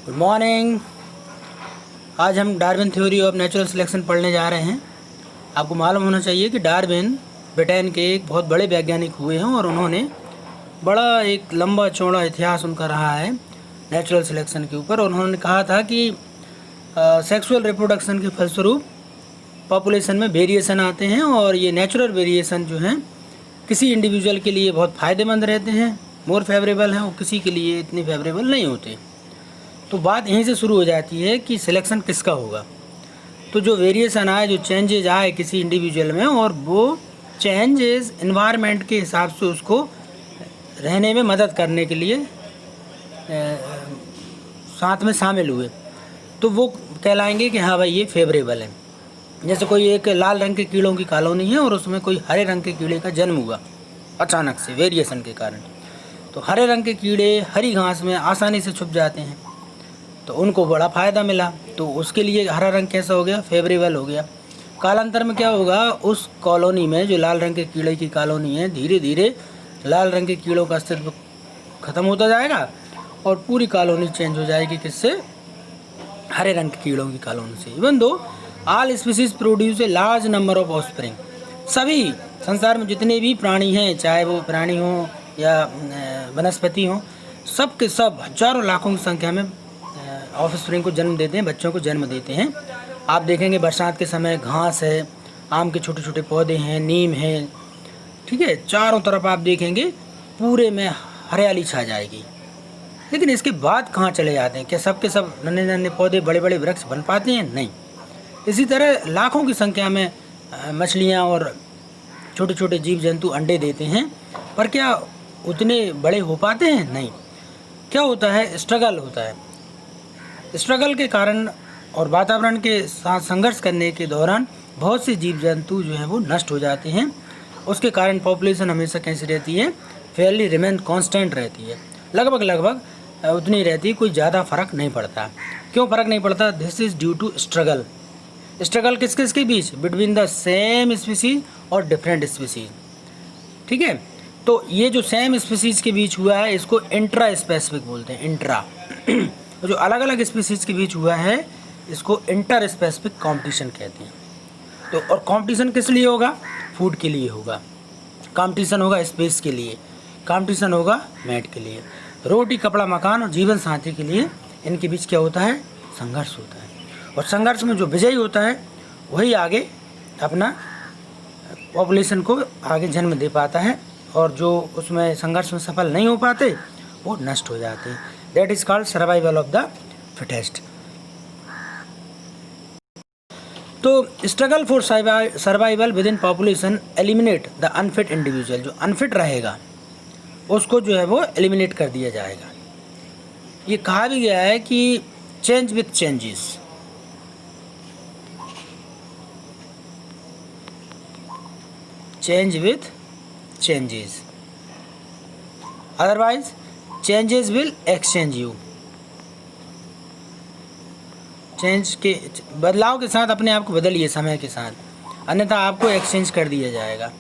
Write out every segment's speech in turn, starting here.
Good morning. आज हम Darwin theory of natural selection पढ़ने जा रहे हैं। आपको मालूम होना चाहिए कि डार्विन ब्रिटेन के एक बहुत बड़े वैज्ञानिक हुए हैं और उन्होंने बड़ा एक लंबा चौड़ा इतिहास उनका रहा है नेचुरल सिलेक्शन के ऊपर। उन्होंने कहा था कि सेक्सुअल रिप्रोडक्शन के फलस्वरूप पॉपुलेशन में वेरिएशन आते हैं और ये नेचुरल वेरिएशन जो हैं किसी इंडिविजुअल के लिए बहुत फ़ायदेमंद रहते हैं, मोर फेवरेबल हैं, और किसी के लिए इतने फेवरेबल नहीं होते। तो बात यहीं से शुरू हो जाती है कि सिलेक्शन किसका होगा। तो जो वेरिएशन आए, जो चेंजेज आए किसी इंडिविजुअल में, और वो चेंजेस इन्वायरमेंट के हिसाब से उसको रहने में मदद करने के लिए साथ में शामिल हुए, तो वो कहलाएंगे कि हाँ भाई ये फेवरेबल है। जैसे कोई एक लाल रंग के कीड़ों की कॉलोनी है और उसमें कोई हरे रंग के कीड़े का जन्म हुआ अचानक से वेरिएशन के कारण, तो हरे रंग के कीड़े हरी घास में आसानी से छुप जाते हैं, तो उनको बड़ा फ़ायदा मिला, तो उसके लिए हरा रंग कैसा हो गया, फेवरेबल हो गया। कालांतर में क्या होगा, उस कॉलोनी में जो लाल रंग के कीड़े की कॉलोनी है, धीरे धीरे लाल रंग के कीड़ों का अस्तित्व ख़त्म होता जाएगा और पूरी कॉलोनी चेंज हो जाएगी किससे, हरे रंग के कीड़ों की कॉलोनी से। Even though all species produce a large number of offspring, सभी संसार में जितने भी प्राणी हैं, चाहे वो प्राणी हों या वनस्पति हों, सब के सब हजारों लाखों की संख्या में ऑफस्प्रिंग को जन्म देते हैं, बच्चों को जन्म देते हैं। आप देखेंगे बरसात के समय घास है, आम के छोटे छोटे पौधे हैं, नीम है, ठीक है, चारों तरफ आप देखेंगे पूरे में हरियाली छा जाएगी। लेकिन इसके बाद कहाँ चले जाते हैं? क्या सब के सब नन्हे नन्हे पौधे बड़े बड़े वृक्ष बन पाते हैं? नहीं। इसी तरह लाखों की संख्या में मछलियाँ और छोटे छोटे जीव जंतु अंडे देते हैं, पर क्या उतने बड़े हो पाते हैं? नहीं। क्या होता है, स्ट्रगल होता है। स्ट्रगल के कारण और वातावरण के साथ संघर्ष करने के दौरान बहुत से जीव जंतु जो हैं वो नष्ट हो जाते हैं। उसके कारण पॉपुलेशन हमेशा कैसी रहती है, फेयरली रिमेन कांस्टेंट रहती है, लगभग उतनी रहती है, कोई ज़्यादा फ़र्क नहीं पड़ता। क्यों फ़र्क नहीं पड़ता? This is due to struggle. Struggle किस किस के बीच? बिटवीन द सेम स्पीसीज और डिफरेंट स्पीसीज, ठीक है। तो ये जो सेम स्पीसीज के बीच हुआ है इसको इंट्रा स्पेसिफिक बोलते हैं, इंट्रा। जो अलग अलग स्पीसीज के बीच हुआ है इसको इंटर स्पेसिफिक कॉम्पिटिशन कहते हैं। तो और कॉम्पिटिशन किस लिए होगा? फूड के लिए होगा, कॉम्पिटिशन होगा स्पेस के लिए, कॉम्पिटिशन होगा मैट के लिए, रोटी कपड़ा मकान और जीवन साथी के लिए इनके बीच क्या होता है? संघर्ष होता है। और संघर्ष में जो विजयी होता है वही आगे अपना पॉपुलेशन को आगे जन्म दे पाता है, और जो उसमें संघर्ष में सफल नहीं हो पाते वो नष्ट हो जाते हैं। That is called survival of the fittest. तो struggle for survival within population eliminate the unfit individual. जो अनफिट रहेगा उसको जो है वो एलिमिनेट कर दिया जाएगा। ये कहा भी गया है कि change with changes, change with changes, otherwise changes will exchange you. Change के बदलाव के साथ अपने आप को बदलिए समय के साथ, अन्यथा आपको एक्सचेंज कर दिया जाएगा,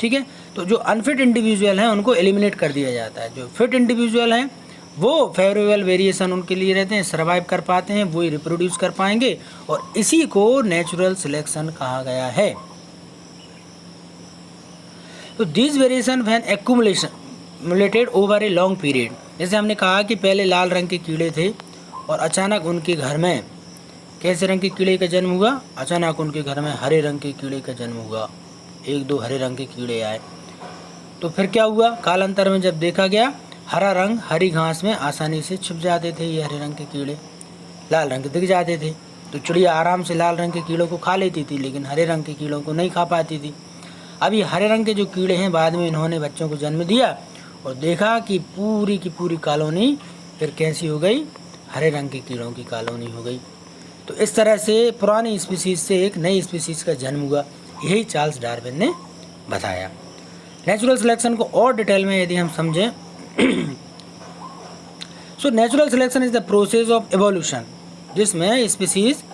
ठीक है। तो जो अनफिट इंडिविजुअल हैं उनको एलिमिनेट कर दिया जाता है। जो फिट इंडिविजुअल हैं वो फेवरेबल वेरिएशन उनके लिए रहते हैं, सर्वाइव कर पाते हैं, वो ही रिप्रोड्यूस कर पाएंगे, और इसी को नेचुरल सिलेक्शन कहा गया है। तो this variation when accumulated over a long period, जैसे हमने कहा कि पहले लाल रंग के कीड़े थे और अचानक उनके घर में कैसे रंग के कीड़े का जन्म हुआ? अचानक उनके घर में हरे रंग के कीड़े का जन्म हुआ, एक दो हरे रंग के कीड़े आए, तो फिर क्या हुआ? कालांतर में जब देखा गया हरा रंग हरी घास में आसानी से छुप जाते थे, ये हरे रंग के कीड़े लाल रंग के दिख जाते थे, तो चिड़िया आराम से लाल रंग के कीड़ों को खा लेती थी, लेकिन हरे रंग के कीड़ों को नहीं खा पाती थी। अब ये हरे रंग के जो कीड़े हैं बाद में इन्होंने बच्चों को जन्म दिया और देखा कि पूरी की पूरी कॉलोनी फिर कैसी हो गई? हरे रंग के कीड़ों की कॉलोनी हो गई। तो इस तरह से पुरानी स्पीसीज से एक नई स्पीसीज का जन्म हुआ, यही चार्ल्स डार्विन ने बताया। नेचुरल सिलेक्शन को और डिटेल में यदि हम समझें, so natural selection is the process of evolution, जिसमें स्पीसीज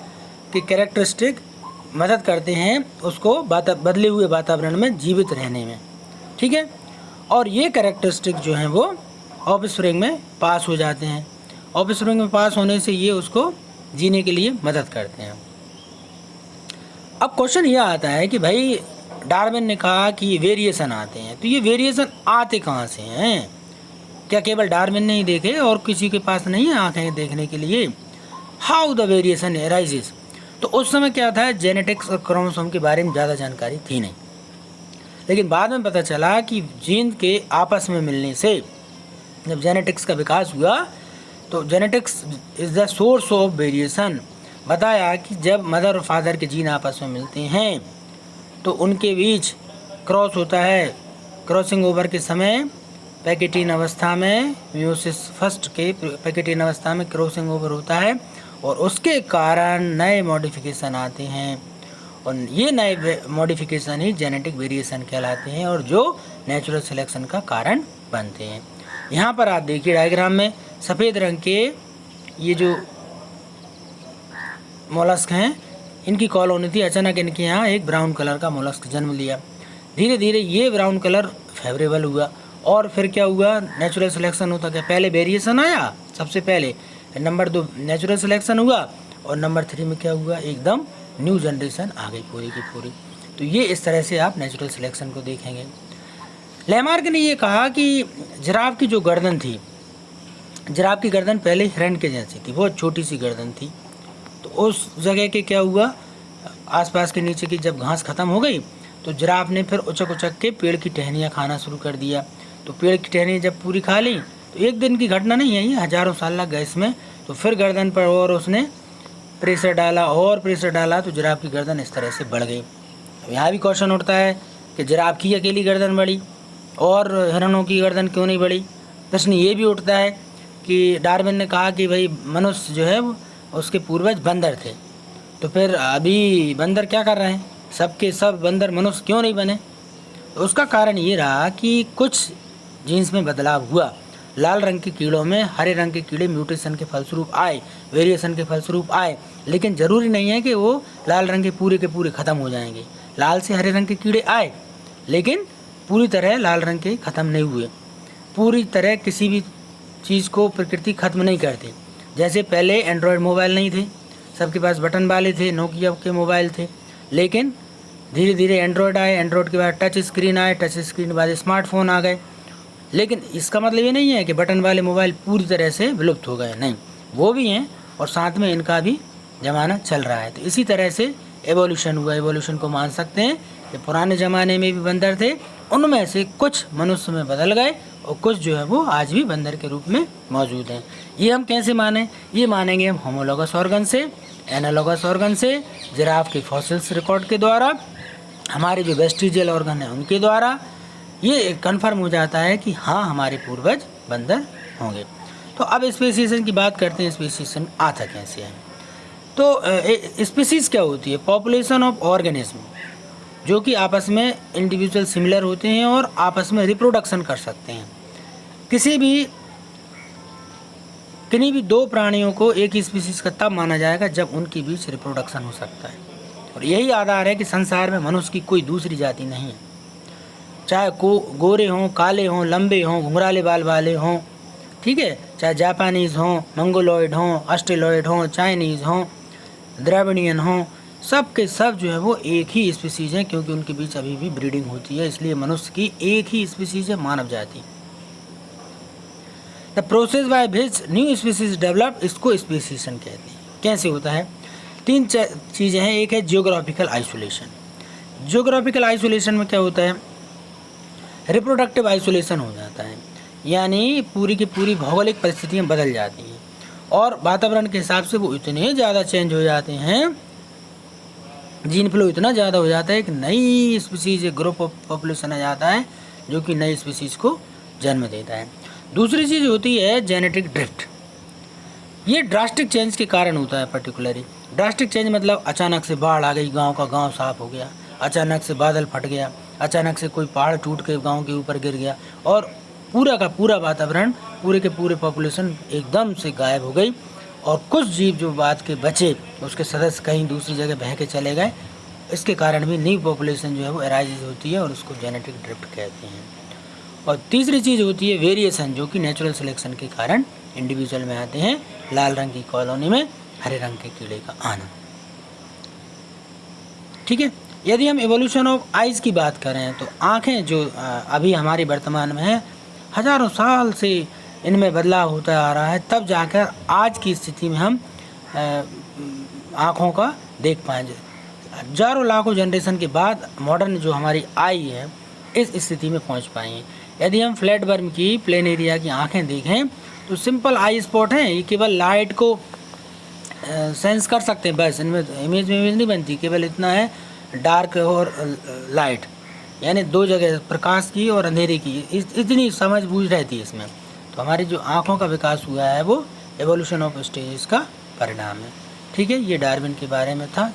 के कैरेक्टरिस्टिक मदद करते हैं उसको बदले हुए वातावरण में जीवित रहने में, ठीक है। और ये कैरेक्टरिस्टिक जो हैं वो ऑफस्प्रिंग में पास हो जाते हैं ऑफस्प्रिंग में पास होने से ये उसको जीने के लिए मदद करते हैं। अब क्वेश्चन ये आता है कि भाई डार्विन ने कहा कि वेरिएशन आते हैं, तो ये वेरिएशन आते कहाँ से हैं? क्या केवल डार्विन ने ही देखे और किसी के पास नहीं है आंखें देखने के लिए? How the variation arises? तो उस समय क्या था, जेनेटिक्स और क्रोमोसोम के बारे में ज़्यादा जानकारी थी नहीं, लेकिन बाद में पता चला कि जीन के आपस में मिलने से जब जेनेटिक्स का विकास हुआ तो genetics is the source of variation. बताया कि जब मदर और फादर के जीन आपस में मिलते हैं तो उनके बीच क्रॉस होता है। क्रॉसिंग ओवर के समय पैकेटिन अवस्था में, मियोसिस फर्स्ट के पैकेटिन अवस्था में क्रॉसिंग ओवर होता है और उसके कारण नए मॉडिफिकेशन आते हैं और ये नए मॉडिफिकेशन ही जेनेटिक वेरिएशन कहलाते हैं और जो नेचुरल सिलेक्शन का कारण बनते हैं। यहाँ पर आप देखिए डायग्राम में सफ़ेद रंग के ये जो मोलस्क हैं, इनकी कॉलोनी थी, अचानक इनके यहाँ एक ब्राउन कलर का मोलस्क जन्म लिया। धीरे धीरे ये ब्राउन कलर फेवरेबल हुआ और फिर क्या हुआ, नेचुरल सिलेक्शन होता गया। पहले वेरिएशन आया सबसे पहले, नंबर 2 नेचुरल सिलेक्शन हुआ और नंबर 3 में क्या हुआ, एकदम न्यू जनरेशन आ गई पूरी की पूरी। तो ये इस तरह से आप नेचुरल सिलेक्शन को देखेंगे। लैमार्क ने ये कहा कि जिराफ की जो गर्दन थी, जिराफ की गर्दन पहले हिरण के जैसी थी, बहुत छोटी सी गर्दन थी। तो उस जगह के क्या हुआ, आसपास के नीचे की जब घास ख़त्म हो गई तो जिराफ ने फिर उचक उचक के पेड़ की टहनियाँ खाना शुरू कर दिया। तो पेड़ की टहनियाँ जब पूरी खा ली तो एक दिन की घटना नहीं है, ये हज़ारों साल लग गए इसमें। तो फिर गर्दन पर और उसने प्रेशर डाला और प्रेशर डाला तो जिराफ की गर्दन इस तरह से बढ़ गई। यहाँ भी क्वेश्चन उठता है कि जिराफ की अकेली गर्दन बढ़ी और हिरणों की गर्दन क्यों नहीं बढ़ी। प्रश्न ये भी उठता है कि डार्विन ने कहा कि भाई मनुष्य जो है उसके पूर्वज बंदर थे, तो फिर अभी बंदर क्या कर रहे हैं, सबके सब बंदर मनुष्य क्यों नहीं बने? तो उसका कारण ये रहा कि कुछ जीन्स में बदलाव हुआ। लाल रंग के कीड़ों में हरे रंग के कीड़े म्यूटेशन के फलस्वरूप आए, वेरिएशन के फलस्वरूप आए, लेकिन ज़रूरी नहीं है कि वो लाल रंग के पूरे ख़त्म हो जाएंगे। लाल से हरे रंग के कीड़े आए लेकिन पूरी तरह लाल रंग के ख़त्म नहीं हुए। पूरी तरह किसी भी चीज़ को प्रकृति ख़त्म नहीं करती। जैसे पहले एंड्रॉयड मोबाइल नहीं थे, सबके पास बटन वाले थे, नोकिया के मोबाइल थे, लेकिन धीरे धीरे एंड्रॉयड आए, एंड्रॉयड के बाद टच स्क्रीन आए, टच स्क्रीन के बाद स्मार्टफोन आ गए। लेकिन इसका मतलब ये नहीं है कि बटन वाले मोबाइल पूरी तरह से विलुप्त हो गए, नहीं, वो भी हैं और साथ में इनका भी ज़माना चल रहा है। तो इसी तरह से एवोल्यूशन हुआ। एवोल्यूशन को मान सकते हैं कि पुराने ज़माने में भी बंदर थे, उनमें से कुछ मनुष्य में बदल गए और कुछ जो है वो आज भी बंदर के रूप में मौजूद हैं। ये हम कैसे मानें? ये मानेंगे हम होमोलॉगस ऑर्गन से, एनालॉगस ऑर्गन से, जिराफ के फॉसिल्स रिकॉर्ड के द्वारा, हमारे जो वेस्टिजियल ऑर्गन हैं उनके द्वारा। ये कन्फर्म हो जाता है कि हाँ हमारे पूर्वज बंदर होंगे। तो अब स्पेसिएशन की बात करते हैं। स्पेसिएशन आता कैसे है? तो स्पीसीज क्या होती है? पॉपुलेशन ऑफ ऑर्गेनिज्म जो कि आपस में इंडिविजुअल सिमिलर होते हैं और आपस में रिप्रोडक्शन कर सकते हैं। किन्हीं भी दो प्राणियों को एक ही स्पीसीज का तब माना जाएगा जब उनके बीच रिप्रोडक्शन हो सकता है, और यही आधार है कि संसार में मनुष्य की कोई दूसरी जाति नहीं है। चाहे गोरे हों, काले हों, लंबे हों, घुंघराले बाल वाले हों, ठीक है, चाहे जापानीज़ हों, मंगोलॉयड हों, ऑस्ट्रेलॉयड हों, चाइनीज़ हों, द्रविडियन हों, सब के सब जो है वो एक ही स्पीसीज हैं, क्योंकि उनके बीच अभी भी ब्रीडिंग होती है। इसलिए मनुष्य की एक ही स्पीसीज है, मानव जाति। The process by which new species develop, इसको स्पेसिएशन कहते हैं। कैसे होता है? 3 चीज़ें हैं। एक है जियोग्राफिकल आइसोलेशन। जियोग्राफिकल आइसोलेशन में क्या होता है? रिप्रोडक्टिव आइसोलेशन हो जाता है, यानी पूरी की पूरी भौगोलिक परिस्थितियाँ बदल जाती हैं और वातावरण के हिसाब से वो इतने ज़्यादा चेंज हो जाते हैं, जीन फ्लो इतना ज़्यादा हो जाता है कि नई स्पीसीज, एक ग्रुप ऑफ पॉपुलेशन आ जाता है जो कि नई स्पीसीज को जन्म देता है। दूसरी चीज़ होती है जेनेटिक ड्रिफ्ट। ये ड्रास्टिक चेंज के कारण होता है। पर्टिकुलरली ड्रास्टिक चेंज मतलब अचानक से बाढ़ आ गई, गांव का गांव साफ हो गया, अचानक से बादल फट गया, अचानक से कोई पहाड़ टूट के गांव के ऊपर गिर गया और पूरा का पूरा वातावरण, पूरे के पूरे पॉपुलेशन एकदम से गायब हो गई और कुछ जीव जो बाद के बचे उसके सदस्य कहीं दूसरी जगह बह के चले गए। इसके कारण भी न्यू पॉपुलेशन जो है वो अराइज होती है और उसको जेनेटिक ड्रिफ्ट कहते हैं। और तीसरी चीज़ होती है वेरिएशन, जो कि नेचुरल सिलेक्शन के कारण इंडिविजुअल में आते हैं लाल रंग की कॉलोनी में हरे रंग के कीड़े का आना। ठीक है। यदि हम एवोल्यूशन ऑफ आइज़ की बात करें तो आँखें जो अभी हमारी वर्तमान में है, हज़ारों साल से इनमें बदलाव होता आ रहा है, तब जाकर आज की स्थिति में हम आँखों का देख पाएंगे। हजारों लाखों जनरेशन के बाद मॉडर्न जो हमारी आई है इस स्थिति में पहुंच पाई है। यदि हम फ्लैट वर्म की प्लेन एरिया की आँखें देखें तो सिंपल आई स्पॉट हैं, ये केवल लाइट को सेंस कर सकते हैं, बस इनमें इमेज नहीं बनती, केवल इतना है डार्क और लाइट, यानी दो जगह प्रकाश की और अंधेरे की इतनी समझ बूझ रहती है इसमें। तो हमारी जो आँखों का विकास हुआ है वो एवोल्यूशन ऑफ स्टेजेस का परिणाम है। ठीक है, ये डार्विन के बारे में था।